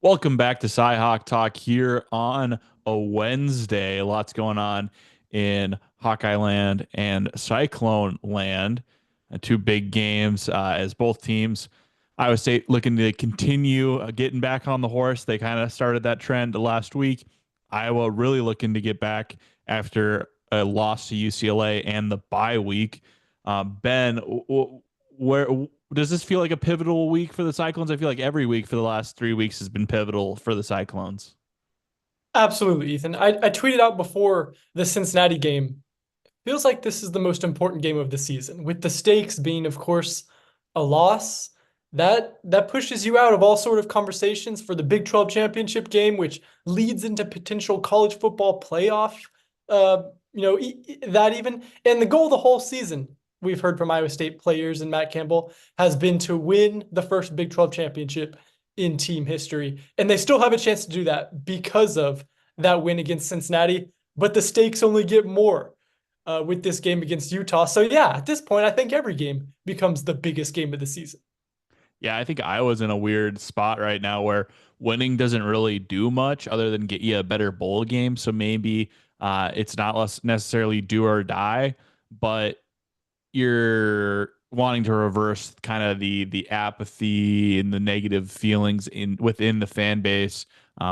Welcome back to CyHawk Talk here on a Wednesday. Lots going on in Hawkeye Land and Cyclone Land. Two big games as both teams. Iowa State looking to continue getting back on the horse. They kind of started that trend last week. Iowa really looking to get back after a loss to UCLA and the bye week. Ben, where does this feel like a pivotal week for the Cyclones? I feel like every week for the last 3 weeks has been pivotal for the Cyclones. Absolutely, Ethan. I tweeted out before the Cincinnati game. Feels like this is the most important game of the season, with the stakes being, of course, a loss. That pushes you out of all sort of conversations for the Big 12 championship game, which leads into potential college football playoff. That even and the goal of the whole season, we've heard from Iowa State players and Matt Campbell, has been to win the first Big 12 championship in team history. And they still have a chance to do that because of that win against Cincinnati. But the stakes only get more with this game against Utah. So, yeah, at this point, I think every game becomes the biggest game of the season. Yeah, I think Iowa's in a weird spot right now where winning doesn't really do much other than get you a better bowl game. So maybe it's not less necessarily do or die, but you're wanting to reverse kind of the apathy and the negative feelings in within the fan base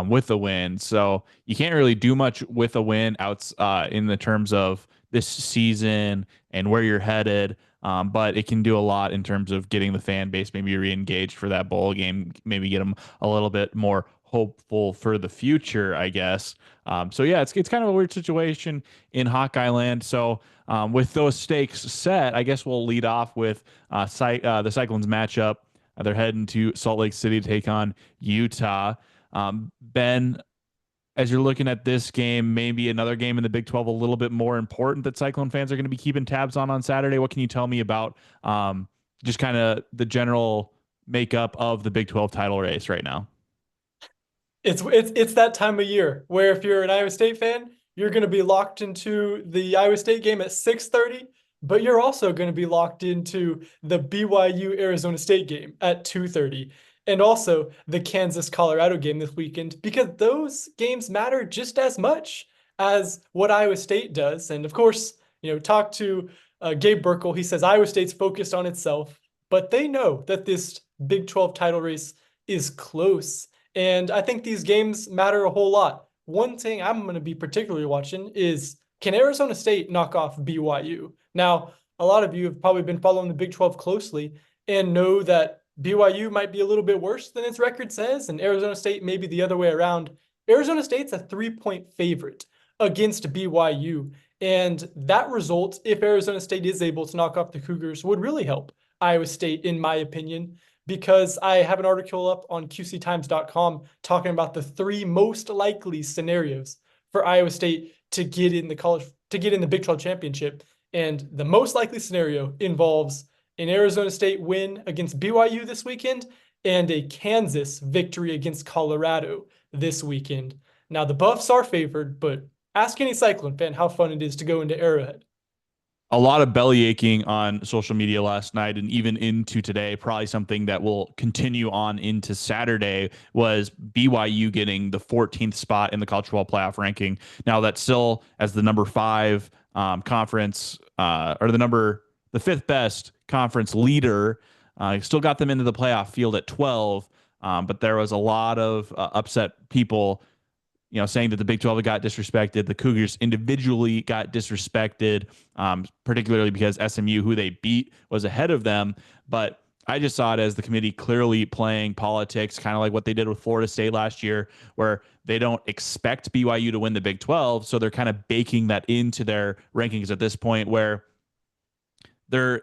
with the win. So you can't really do much with a win outs in the terms of this season and where you're headed. But it can do a lot in terms of getting the fan base maybe re-engaged for that bowl game, maybe get them a little bit more hopeful for the future, I guess. So yeah, it's kind of a weird situation in Hawkeye Land. So with those stakes set, I guess we'll lead off with the Cyclones matchup. They're heading to Salt Lake City to take on Utah. Ben, as you're looking at this game, maybe another game in the Big 12 a little bit more important that Cyclone fans are going to be keeping tabs on Saturday. What can you tell me about just kind of the general makeup of the Big 12 title race right now? It's that time of year where if you're an Iowa State fan, you're going to be locked into the Iowa State game at 6:30, but you're also going to be locked into the BYU Arizona State game at 2:30 and also the Kansas Colorado game this weekend because those games matter just as much as what Iowa State does. And of course, talk to Gabe Burkle. He says Iowa State's focused on itself, but they know that this Big 12 title race is close. And I think these games matter a whole lot. One thing I'm going to be particularly watching is, can Arizona State knock off BYU? Now, a lot of you have probably been following the Big 12 closely and know that BYU might be a little bit worse than its record says, and Arizona State maybe the other way around. Arizona State's a 3-point favorite against BYU. And that result, if Arizona State is able to knock off the Cougars, would really help Iowa State, in my opinion, because I have an article up on qctimes.com talking about the three most likely scenarios for Iowa State to get in the Big 12 championship. And the most likely scenario involves an Arizona State win against BYU this weekend and a Kansas victory against Colorado this weekend. Now, the Buffs are favored, but ask any Cyclone fan how fun it is to go into Arrowhead. A lot of belly aching on social media last night and even into today. Probably something that will continue on into Saturday was BYU getting the 14th spot in the college football playoff ranking. Now that's still as the number five conference or the fifth best conference leader. Still got them into the playoff field at 12, but there was a lot of upset people saying that the Big 12 got disrespected. The Cougars individually got disrespected, particularly because SMU, who they beat, was ahead of them. But I just saw it as the committee clearly playing politics, kind of like what they did with Florida State last year, where they don't expect BYU to win the Big 12. So they're kind of baking that into their rankings at this point where they're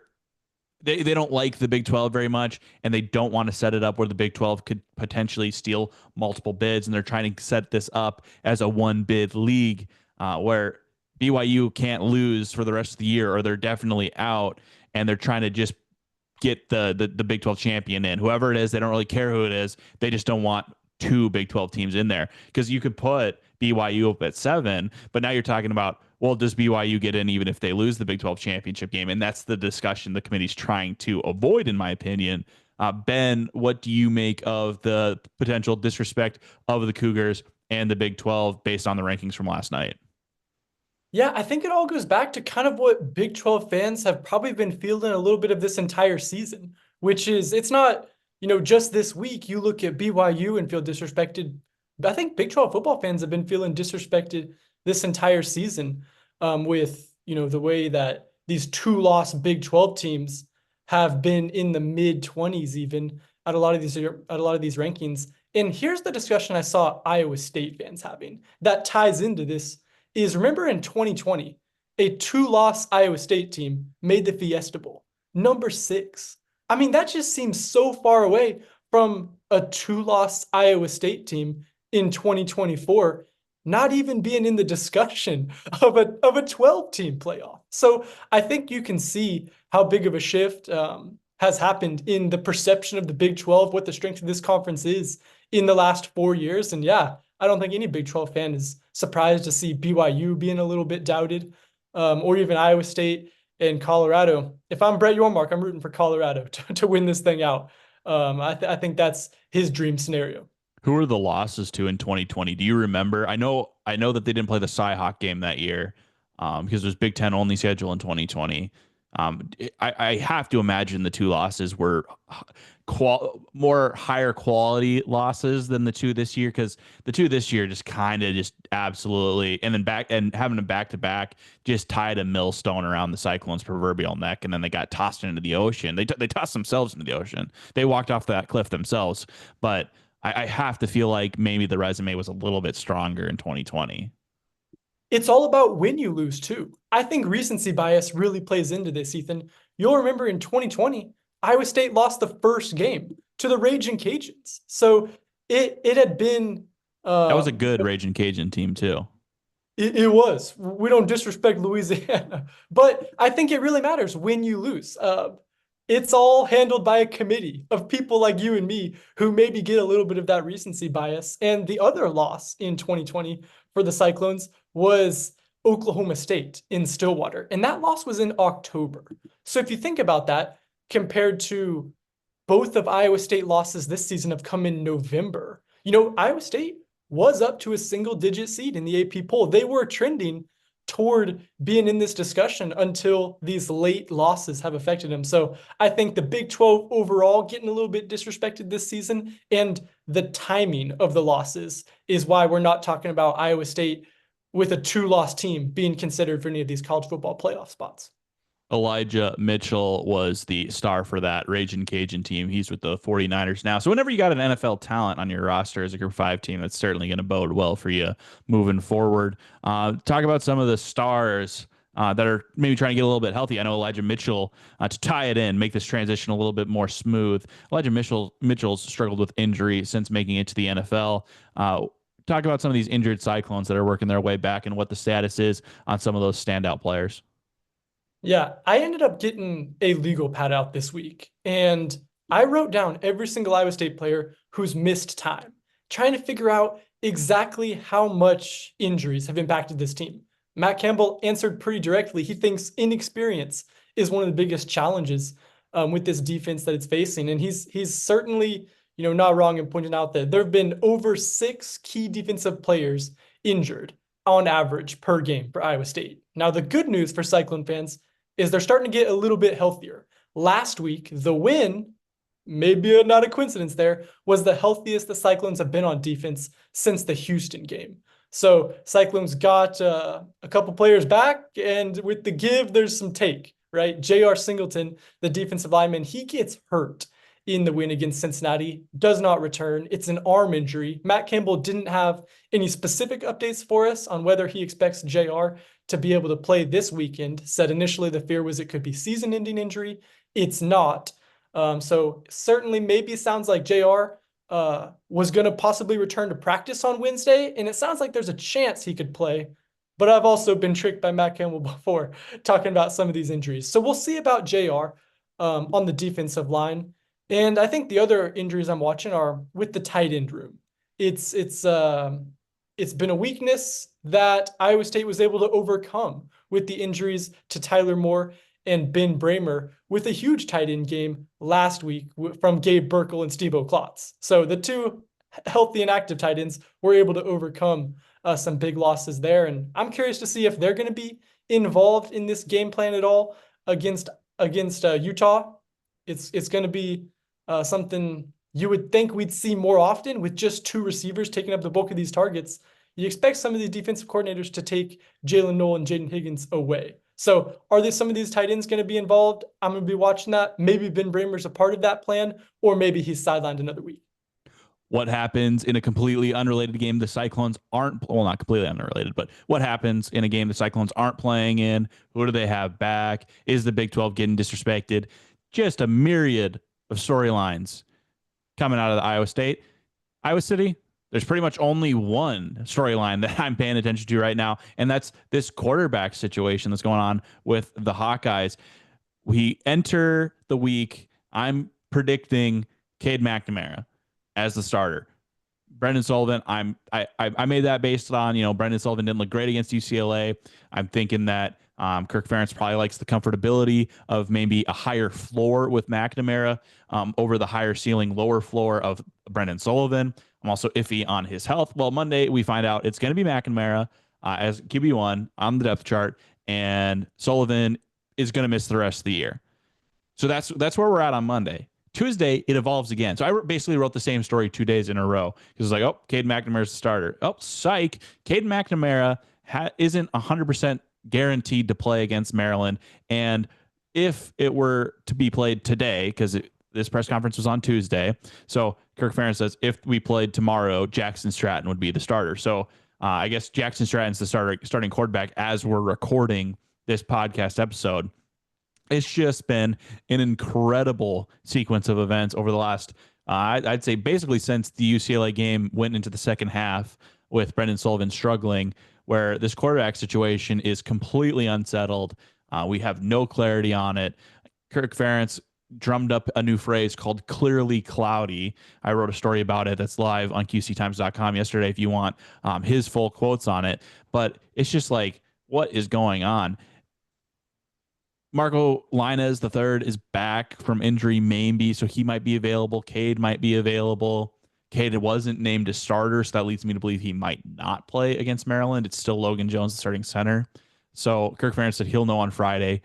they don't like the Big 12 very much, and they don't want to set it up where the Big 12 could potentially steal multiple bids, and they're trying to set this up as a one bid league where BYU can't lose for the rest of the year, or they're definitely out, and they're trying to just get the Big 12 champion in. Whoever it is, they don't really care who it is. They just don't want two Big 12 teams in there because you could put BYU up at 7, but now you're talking about, well, does BYU get in even if they lose the Big 12 championship game? And that's the discussion the committee's trying to avoid, in my opinion. Ben, what do you make of the potential disrespect of the Cougars and the Big 12 based on the rankings from last night? Yeah, I think it all goes back to kind of what Big 12 fans have probably been feeling a little bit of this entire season, which is it's not, just this week you look at BYU and feel disrespected. I think Big 12 football fans have been feeling disrespected this entire season, with, the way that these two-loss Big 12 teams have been in the mid-20s even at a lot of these rankings. And here's the discussion I saw Iowa State fans having that ties into this is remember in 2020, a two-loss Iowa State team made the Fiesta Bowl, number 6. I mean, that just seems so far away from a two-loss Iowa State team in 2024 not even being in the discussion of a 12-team playoff. So I think you can see how big of a shift has happened in the perception of the Big 12, what the strength of this conference is in the last 4 years. And yeah, I don't think any Big 12 fan is surprised to see BYU being a little bit doubted, or even Iowa State and Colorado. If I'm Brett Yormark, I'm rooting for Colorado to win this thing out. I think that's his dream scenario. Who are the losses to in 2020? Do you remember? I know that they didn't play the CyHawk game that year, because there's Big Ten only schedule in 2020. I have to imagine the two losses were more higher quality losses than the two this year, because the two this year just kind of just absolutely, and then having them back to back just tied a millstone around the Cyclones' proverbial neck, and then they got tossed into the ocean. They tossed themselves into the ocean. They walked off that cliff themselves. But I have to feel like maybe the resume was a little bit stronger in 2020. It's all about when you lose too. I think recency bias really plays into this, Ethan. You'll remember in 2020, Iowa State lost the first game to the Raging Cajuns. So it had been That was a good Raging Cajun team too. it was. We don't disrespect Louisiana, but I think it really matters when you lose. It's all handled by a committee of people like you and me who maybe get a little bit of that recency bias. And the other loss in 2020 for the Cyclones was Oklahoma State in Stillwater. And that loss was in October. So if you think about that, compared to both of Iowa State losses this season have come in November. Iowa State was up to a single-digit seed in the AP poll. They were trending toward being in this discussion until these late losses have affected them. So I think the Big 12 overall getting a little bit disrespected this season, and the timing of the losses is why we're not talking about Iowa State with a two-loss team being considered for any of these college football playoff spots. Elijah Mitchell was the star for that Raging Cajun team. He's with the 49ers now. So whenever you got an NFL talent on your roster as a Group 5 team, that's certainly going to bode well for you moving forward. Talk about some of the stars that are maybe trying to get a little bit healthy. I know Elijah Mitchell, to tie it in, make this transition a little bit more smooth. Elijah Mitchell's struggled with injury since making it to the NFL. Talk about some of these injured Cyclones that are working their way back and what the status is on some of those standout players. Yeah, I ended up getting a legal pad out this week, and I wrote down every single Iowa State player who's missed time, trying to figure out exactly how much injuries have impacted this team. Matt Campbell answered pretty directly. He thinks inexperience is one of the biggest challenges with this defense that it's facing, and he's certainly not wrong in pointing out that there have been over 6 key defensive players injured on average per game for Iowa State. Now, the good news for Cyclone fans is they're starting to get a little bit healthier. Last week, the win, maybe not a coincidence there, was the healthiest the Cyclones have been on defense since the Houston game. So Cyclones got a couple players back, and with the give, there's some take, right? J.R. Singleton, the defensive lineman, he gets hurt in the win against Cincinnati, does not return. It's an arm injury. Matt Campbell didn't have any specific updates for us on whether he expects JR to be able to play this weekend. Said initially the fear was it could be season-ending injury. It's not. So certainly maybe sounds like JR was going to possibly return to practice on Wednesday, and it sounds like there's a chance he could play. But I've also been tricked by Matt Campbell before talking about some of these injuries. So we'll see about JR on the defensive line. And I think the other injuries I'm watching are with the tight end room. It's been a weakness that Iowa State was able to overcome with the injuries to Tyler Moore and Ben Bramer with a huge tight end game last week from Gabe Burkle and Steve Klotz. So the two healthy and active tight ends were able to overcome some big losses there. And I'm curious to see if they're going to be involved in this game plan at all against Utah. It's going to be something you would think we'd see more often with just two receivers taking up the bulk of these targets. You expect some of these defensive coordinators to take Jalen Noel and Jaden Higgins away. So are there some of these tight ends going to be involved? I'm going to be watching that. Maybe Ben Bramer's a part of that plan, or maybe he's sidelined another week. What happens in a completely unrelated game the Cyclones aren't, well, not completely unrelated, but what happens in a game the Cyclones aren't playing in? Who do they have back? Is the Big 12 getting disrespected? Just a myriad of storylines coming out of the Iowa City. There's pretty much only one storyline that I'm paying attention to right now, and that's this quarterback situation that's going on with the Hawkeyes. We enter the week, I'm predicting Cade McNamara as the starter. Brendan Sullivan, I made that based on, Brendan Sullivan didn't look great against UCLA. I'm thinking that Kirk Ferentz probably likes the comfortability of maybe a higher floor with McNamara over the higher ceiling, lower floor of Brendan Sullivan. I'm also iffy on his health. Well, Monday we find out it's going to be McNamara as QB1 on the depth chart, and Sullivan is going to miss the rest of the year. So that's where we're at on Monday. Tuesday, it evolves again. So I basically wrote the same story 2 days in a row because it's like, oh, Cade McNamara's the starter. Oh, psych. Cade McNamara isn't 100% guaranteed to play against Maryland. And if it were to be played today, because this press conference was on Tuesday, so Kirk Ferentz says if we played tomorrow, Jackson Stratton would be the starter. So I guess Jackson Stratton's the starting quarterback as we're recording this podcast episode. It's just been an incredible sequence of events over the last, I'd say basically since the UCLA game went into the second half with Brendan Sullivan struggling, where this quarterback situation is completely unsettled. We have no clarity on it. Kirk Ferentz drummed up a new phrase called clearly cloudy. I wrote a story about it that's live on qctimes.com yesterday if you want his full quotes on it. But it's just like, what is going on? Marco Lainez III is back from injury, maybe, so he might be available. Cade might be available. Cade wasn't named a starter, so that leads me to believe he might not play against Maryland. It's still Logan Jones, the starting center. So Kirk Ferentz said he'll know on Friday.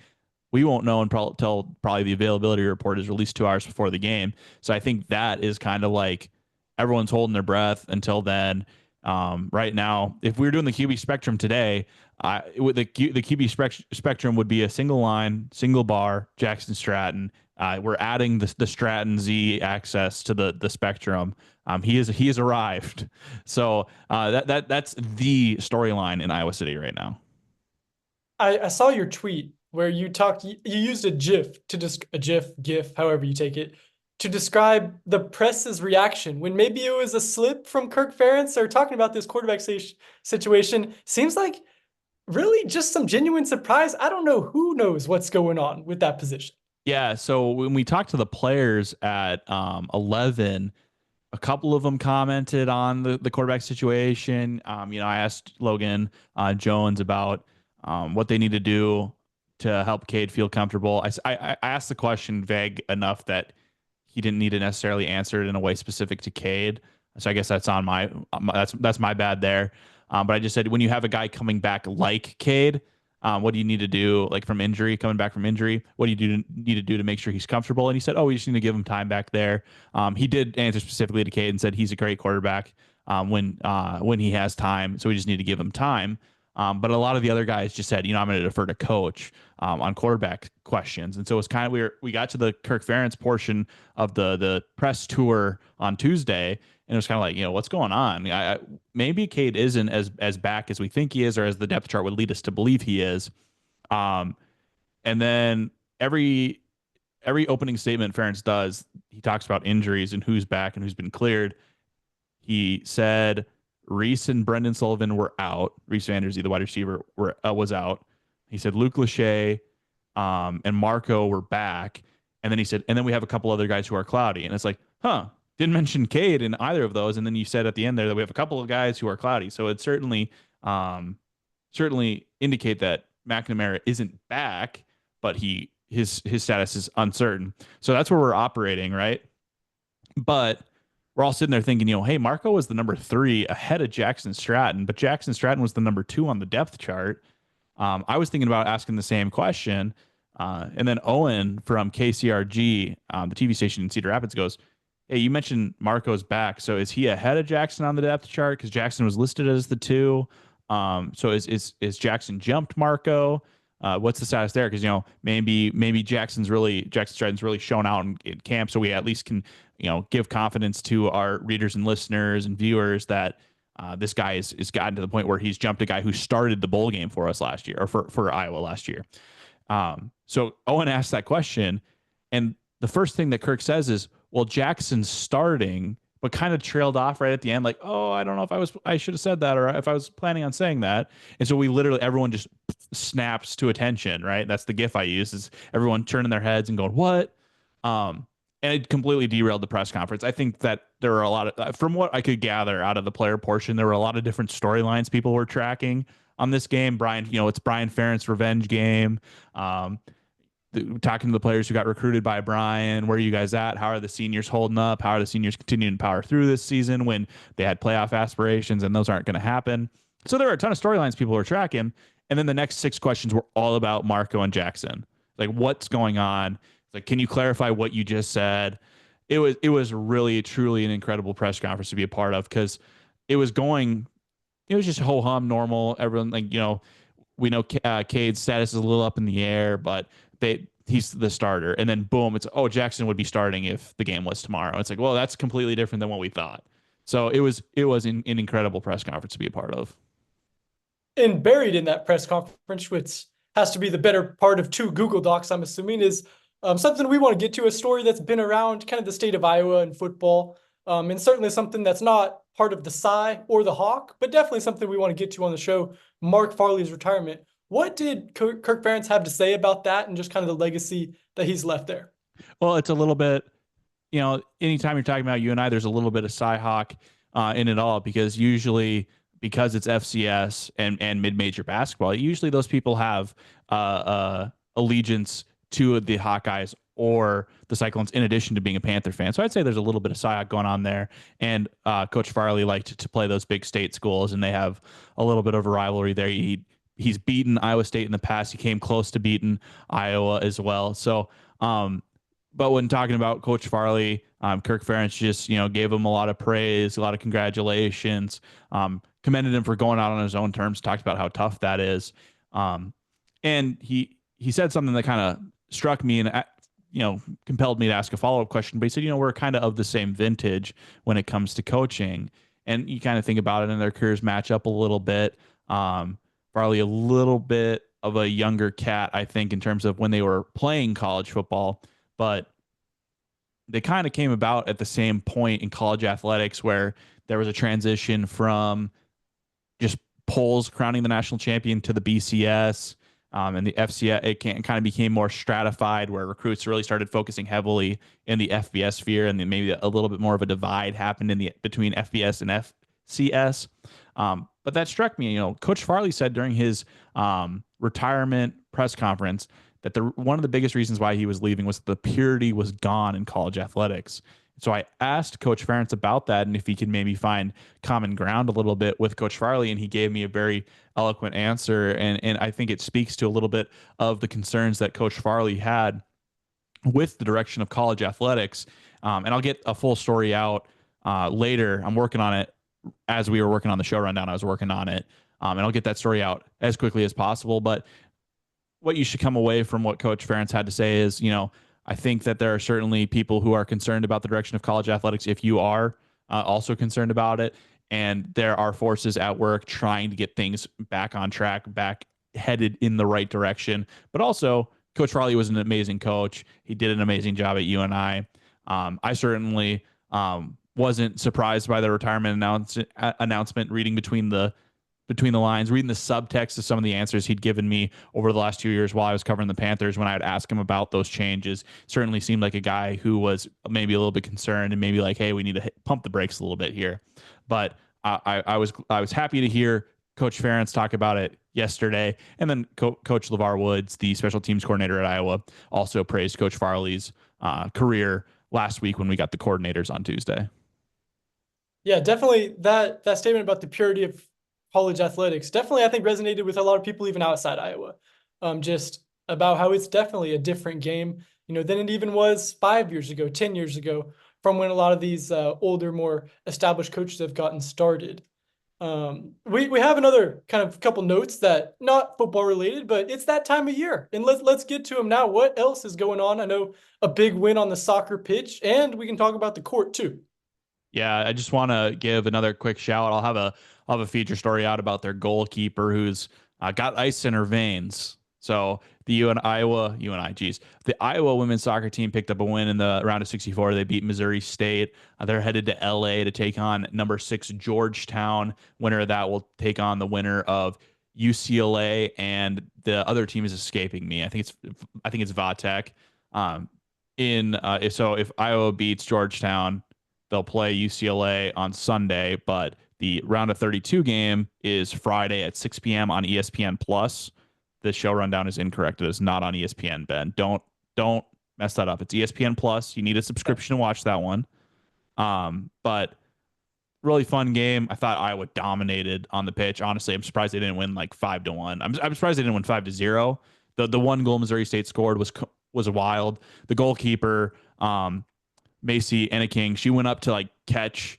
We won't know until probably the availability report is released 2 hours before the game. So I think that is kind of like everyone's holding their breath until then. Right now, if we were doing the QB spectrum today, the QB spectrum would be a single line, single bar, Jackson Stratton. We're adding the Stratton Z access to the spectrum. He has arrived. So that's the storyline in Iowa City right now. I saw your tweet where you used a GIF GIF, however you take it, to describe the press's reaction when maybe it was a slip from Kirk Ferentz or talking about this quarterback situation. Seems like really just some genuine surprise. I don't know who knows what's going on with that position. Yeah. So when we talked to the players at 11, a couple of them commented on the quarterback situation. I asked Logan Jones about what they need to do to help Cade feel comfortable. I asked the question vague enough that he didn't need to necessarily answer it in a way specific to Cade. So I guess that's on that's my bad there. But I just said, when you have a guy coming back like Cade, what do you need to do, like coming back from injury? What do you need to do to make sure he's comfortable? And he said, we just need to give him time back there. He did answer specifically to Cade and said he's a great quarterback when he has time. So we just need to give him time. But a lot of the other guys just said, I'm going to defer to coach on quarterback questions. And so it's kind of we got to the Kirk Ferentz portion of the press tour on Tuesday, and it was kind of like, what's going on? Maybe Cade isn't as back as we think he is, or as the depth chart would lead us to believe he is. And then every opening statement Ferentz does, he talks about injuries and who's back and who's been cleared. He said Reese and Brendan Sullivan were out. Reese Vanderzee, the wide receiver, was out. He said Luke Lachey and Marco were back. And then he said, and then we have a couple other guys who are cloudy. And it's like, didn't mention Cade in either of those. And then you said at the end there that we have a couple of guys who are cloudy. So it certainly indicate that McNamara isn't back, but his status is uncertain. So that's where we're operating, right? But we're all sitting there thinking, hey, Marco was the number 3 ahead of Jackson Stratton, but Jackson Stratton was the number 2 on the depth chart. I was thinking about asking the same question. And then Owen from KCRG, the TV station in Cedar Rapids, goes, hey, you mentioned Marco's back. So is he ahead of Jackson on the depth chart? Because Jackson was listed as the 2. So is Jackson jumped Marco? What's the status there? Because maybe Jackson Stratton's really shown out in camp, so we at least can give confidence to our readers and listeners and viewers that this guy is gotten to the point where he's jumped a guy who started the bowl game for us last year, or for Iowa last year. So Owen asked that question, and the first thing that Kirk says is, well, Jackson's starting, but kind of trailed off right at the end, like, oh, I don't know if I should have said that, or if I was planning on saying that. And so everyone just snaps to attention, right? That's the GIF I use, is everyone turning their heads and going, what? And it completely derailed the press conference. I think that there were a lot of, from what I could gather out of the player portion, there were a lot of different storylines people were tracking on this game. Brian, it's Brian Ferentz revenge game. Talking to the players who got recruited by Brian, where are you guys at? How are the seniors holding up? How are the seniors continuing to power through this season when they had playoff aspirations and those aren't going to happen? So there were a ton of storylines people were tracking. And then the next 6 questions were all about Marco and Jackson. Like, what's going on? Like, can you clarify what you just said? It was really, truly an incredible press conference to be a part of, because it was just ho-hum normal. Everyone, we know Cade's status is a little up in the air, but he's the starter. And then boom, it's, oh, Jackson would be starting if the game was tomorrow. It's like, well, that's completely different than what we thought. So it was an incredible press conference to be a part of. And buried in that press conference, which has to be the better part of 2 Google Docs, I'm assuming, is something we want to get to, a story that's been around kind of the state of Iowa and football, and certainly something that's not part of the Cy or the Hawk, but definitely something we want to get to on the show, Mark Farley's retirement. What did Kirk Ferentz have to say about that and just kind of the legacy that he's left there? Well, it's a little bit, anytime you're talking about UNI, there's a little bit of CyHawk in it all, because usually, because it's FCS and mid-major basketball, usually those people have allegiance to the Hawkeyes or the Cyclones, in addition to being a Panther fan. So I'd say there's a little bit of CyHawk going on there. And Coach Farley liked to play those big state schools, and they have a little bit of a rivalry there. He's beaten Iowa State in the past. He came close to beating Iowa as well. So, but when talking about Coach Farley, Kirk Ferentz just, gave him a lot of praise, a lot of congratulations, commended him for going out on his own terms, talked about how tough that is. And he said something that kind of struck me and, compelled me to ask a follow-up question. But he said, we're kind of the same vintage when it comes to coaching. And you kind of think about it, and their careers match up a little bit. Farley a little bit of a younger cat, I think, in terms of when they were playing college football, but they kind of came about at the same point in college athletics, where there was a transition from just polls crowning the national champion to the BCS, and the FCS. It kind of became more stratified, where recruits really started focusing heavily in the FBS sphere, and then maybe a little bit more of a divide happened between FBS and FCS. But that struck me. Coach Farley said during his retirement press conference that one of the biggest reasons why he was leaving was the purity was gone in college athletics. So I asked Coach Ferentz about that, and if he could maybe find common ground a little bit with Coach Farley, and he gave me a very eloquent answer. And I think it speaks to a little bit of the concerns that Coach Farley had with the direction of college athletics. And I'll get a full story out later. I'm working on it. As we were working on the show rundown, I was working on it. And I'll get that story out as quickly as possible. But what you should come away from what Coach Ferentz had to say is, I think that there are certainly people who are concerned about the direction of college athletics, if you are also concerned about it. And there are forces at work trying to get things back on track, back headed in the right direction. But also, Coach Farley was an amazing coach. He did an amazing job at UNI. I certainly wasn't surprised by the retirement announcement, reading between the lines, reading the subtext of some of the answers he'd given me over the last 2 years while I was covering the Panthers. When I would ask him about those changes, certainly seemed like a guy who was maybe a little bit concerned and maybe like, hey, we need to pump the brakes a little bit here. But I was happy to hear Coach Ferentz talk about it yesterday. And then Coach LeVar Woods, the special teams coordinator at Iowa, also praised Coach Farley's career last week when we got the coordinators on Tuesday. Yeah, definitely that statement about the purity of college athletics definitely I think resonated with a lot of people even outside Iowa. Just about how it's definitely a different game, than it even was 5 years ago, 10 years ago, from when a lot of these older, more established coaches have gotten started. We have another kind of couple notes that not football related, but it's that time of year, and let's get to them now. What else is going on? I know a big win on the soccer pitch, and we can talk about the court too. Yeah, I just want to give another quick shout. I'll have a feature story out about their goalkeeper who's got ice in her veins. So the the Iowa women's soccer team picked up a win in the round of 64. They beat Missouri State. They're headed to LA to take on number 6 Georgetown. Winner of that will take on the winner of UCLA, and the other team is escaping me. I think it's Vatek. If Iowa beats Georgetown, they'll play UCLA on Sunday, but the round of 32 game is Friday at 6 p.m. on ESPN Plus. The show rundown is incorrect. It is not on ESPN, Ben. Don't mess that up. It's ESPN Plus. You need a subscription to watch that one. But really fun game. I thought Iowa dominated on the pitch. Honestly, I'm surprised they didn't win like 5-1. I'm surprised they didn't win 5-0. The one goal Missouri State scored was wild. The goalkeeper, Macy Enneking, she went up to like catch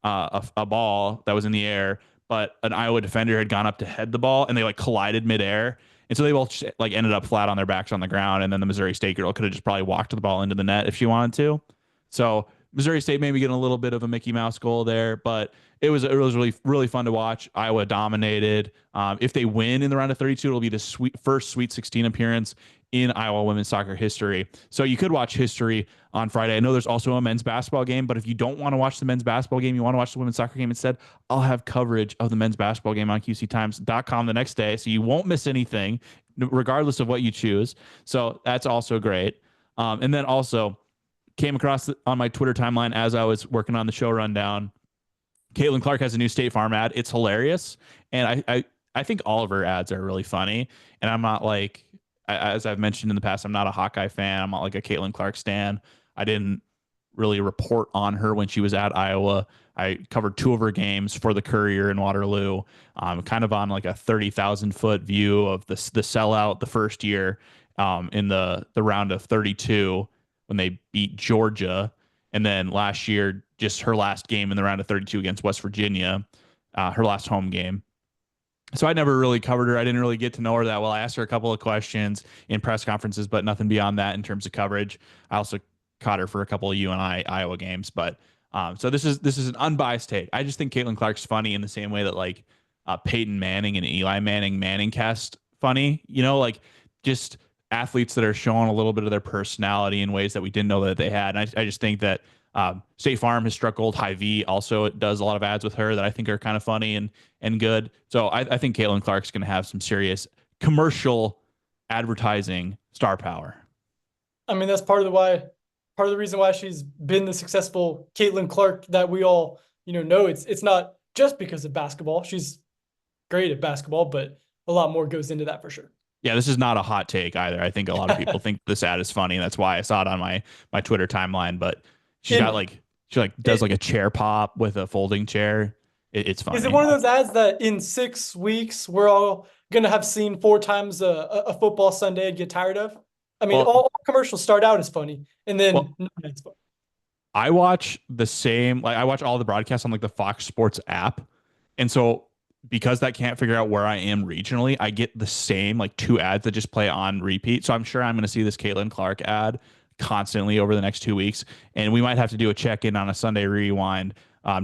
a ball that was in the air, but an Iowa defender had gone up to head the ball, and they like collided midair. And so they both like ended up flat on their backs on the ground. And then the Missouri State girl could have just probably walked the ball into the net if she wanted to. So Missouri State maybe getting a little bit of a Mickey Mouse goal there, but it was really, really fun to watch. Iowa dominated. If they win in the round of 32, it'll be the first Sweet 16 appearance in Iowa women's soccer history. So you could watch history on Friday. I know there's also a men's basketball game, but if you don't want to watch the men's basketball game, you want to watch the women's soccer game instead, I'll have coverage of the men's basketball game on QCtimes.com the next day, so you won't miss anything, regardless of what you choose. So that's also great. And then also came across on my Twitter timeline as I was working on the show rundown, Caitlin Clark has a new State Farm ad. It's hilarious. And I think all of her ads are really funny. And I'm not like, as I've mentioned in the past, I'm not a Hawkeye fan. I'm not like a Caitlin Clark stan. I didn't really report on her when she was at Iowa. I covered 2 of her games for the Courier in Waterloo, kind of on like a 30,000-foot view of the sellout the first year in the round of 32 when they beat Georgia. And then last year, just her last game in the round of 32 against West Virginia, her last home game. So I never really covered her. I didn't really get to know her that well. I asked her a couple of questions in press conferences, but nothing beyond that in terms of coverage. I also caught her for a couple of UNI Iowa games. But so this is an unbiased take. I just think Caitlin Clark's funny in the same way that like Peyton Manning and Eli Manning cast funny. Like just athletes that are showing a little bit of their personality in ways that we didn't know that they had. And I just think that State Farm has struck gold. Hy-Vee also does a lot of ads with her that I think are kind of funny and good. So I think Caitlin Clark's going to have some serious commercial advertising star power. I mean, that's part of the reason why she's been the successful Caitlin Clark that we all, know. It's not just because of basketball. She's great at basketball, but a lot more goes into that for sure. Yeah, this is not a hot take either. I think a lot of people think this ad is funny. And that's why I saw it on my Twitter timeline. But she does like a chair pop with a folding chair. It's funny. Is it one of those ads that in 6 weeks we're all gonna have seen 4 times a football Sunday and get tired of? I mean, all commercials start out as funny, and then it's funny. I watch I watch all the broadcasts on like the Fox Sports app, and so because that can't figure out where I am regionally, I get the same like 2 ads that just play on repeat. So I'm sure I'm going to see this Caitlin Clark ad constantly over the next 2 weeks, and we might have to do a check-in on a Sunday rewind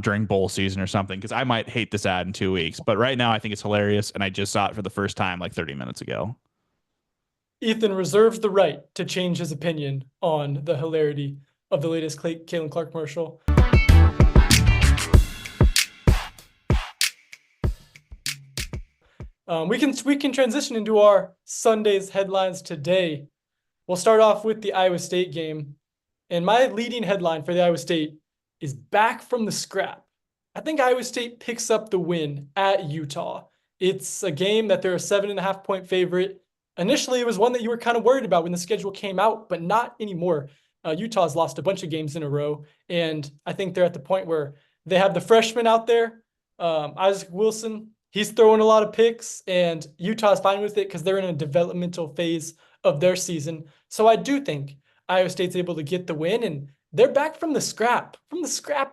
during bowl season or something, because I might hate this ad in 2 weeks. But right now I think it's hilarious, and I just saw it for the first time like 30 minutes ago. Ethan reserves the right to change his opinion on the hilarity of the latest Caitlin Clark commercial. We can transition into our Sunday's headlines today. We'll start off with the Iowa State game. And my leading headline for the Iowa State is back from the scrap. I think Iowa State picks up the win at Utah. It's a game that they're a 7.5-point favorite. Initially, it was one that you were kind of worried about when the schedule came out, but not anymore. Utah's lost a bunch of games in a row, and I think they're at the point where they have the freshman out there, Isaac Wilson. He's throwing a lot of picks, and Utah's fine with it because they're in a developmental phase of their season. So I do think Iowa State's able to get the win, and they're back from the scrap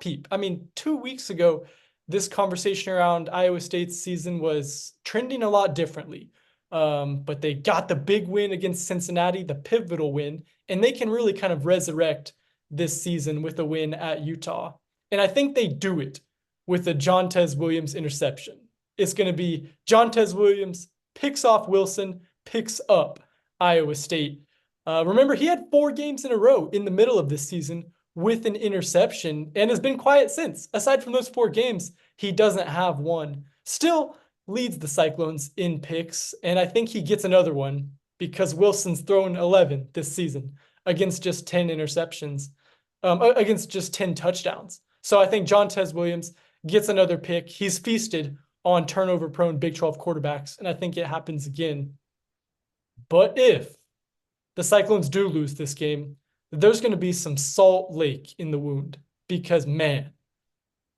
heap. I mean, 2 weeks ago, this conversation around Iowa State's season was trending a lot differently. But they got the big win against Cincinnati, the pivotal win, and they can really kind of resurrect this season with a win at Utah. And I think they do it with a Jontez Williams interception. It's going to be Jontez Williams picks off Wilson, picks up Iowa State. Remember, he had 4 games in a row in the middle of this season with an interception and has been quiet since. Aside from those 4 games, he doesn't have one. Still leads the Cyclones in picks, and I think he gets another one because Wilson's thrown 11 this season against just 10 interceptions, against just 10 touchdowns. So I think Jontez Williams gets another pick. He's feasted on turnover-prone Big 12 quarterbacks, and I think it happens again. But if the Cyclones do lose this game, there's going to be some salt lake in the wound because, man,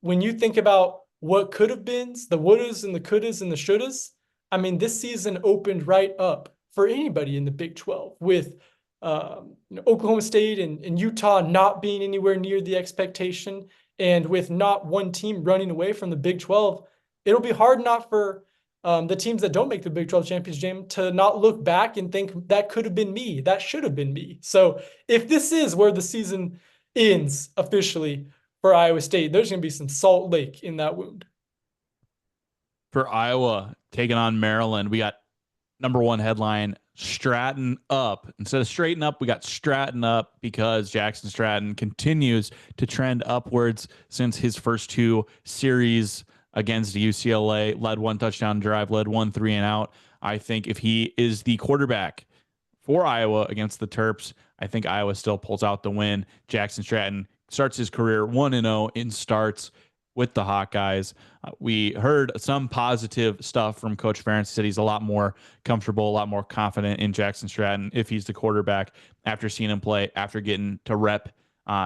when you think about what could have been, the wouldas and the couldas and the shouldas, I mean, this season opened right up for anybody in the Big 12 with Oklahoma State and Utah not being anywhere near the expectation, and with not one team running away from the Big 12. It'll be hard not for the teams that don't make the Big 12 championship game to not look back and think that could have been me, that should have been me. So if this is where the season ends officially for Iowa State, there's going to be some salt lake in that wound. For Iowa taking on Maryland, we got number 1 headline, Stratton up. Instead of straighten up, we got Stratton up because Jackson Stratton continues to trend upwards since his first 2 series against UCLA, led 1 touchdown drive, led 1 3-and-out. I think if he is the quarterback for Iowa against the Terps, I think Iowa still pulls out the win. Jackson Stratton starts his career 1-0 in starts with the Hawkeyes. We heard some positive stuff from Coach Ferentz. He said he's a lot more comfortable, a lot more confident in Jackson Stratton if he's the quarterback after seeing him play, after getting to rep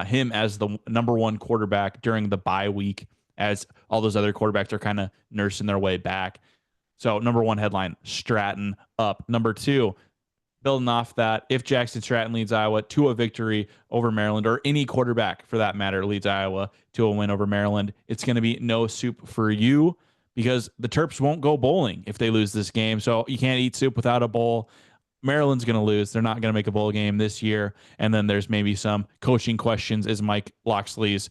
him as the number 1 quarterback during the bye week, as all those other quarterbacks are kind of nursing their way back. So number 1 headline, Stratton up. Number 2, building off that, if Jackson Stratton leads Iowa to a victory over Maryland, or any quarterback for that matter leads Iowa to a win over Maryland, it's going to be no soup for you because the Terps won't go bowling if they lose this game. So you can't eat soup without a bowl. Maryland's going to lose. They're not going to make a bowl game this year. And then there's maybe some coaching questions as Mike Locksley's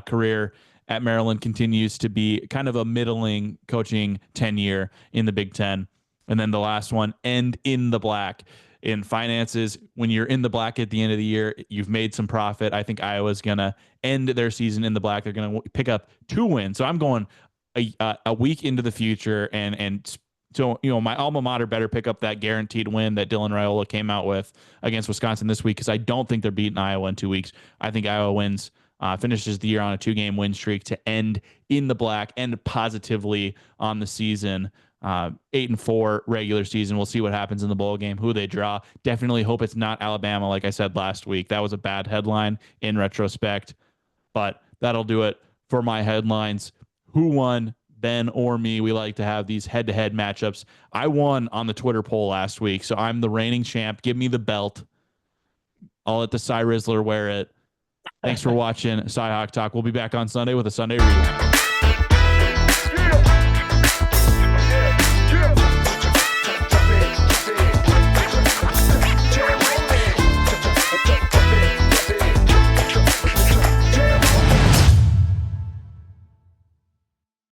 career at Maryland continues to be kind of a middling coaching tenure in the Big Ten. And then the last one, end in the black. In finances, when you're in the black at the end of the year, you've made some profit. I think Iowa's going to end their season in the black. They're going to pick up 2 wins. So I'm going a week into the future. And so, my alma mater better pick up that guaranteed win that Dylan Raiola came out with against Wisconsin this week, because I don't think they're beating Iowa in 2 weeks. I think Iowa wins, finishes the year on a 2-game win streak to end in the black, end positively on the season. 8-4 regular season. We'll see what happens in the bowl game, who they draw. Definitely hope it's not Alabama, like I said last week. That was a bad headline in retrospect, but that'll do it for my headlines. Who won, Ben or me? We like to have these head-to-head matchups. I won on the Twitter poll last week, so I'm the reigning champ. Give me the belt. I'll let the Cy Rizzler wear it. Thanks for watching CyHawk Talk. We'll be back on Sunday with a Sunday review.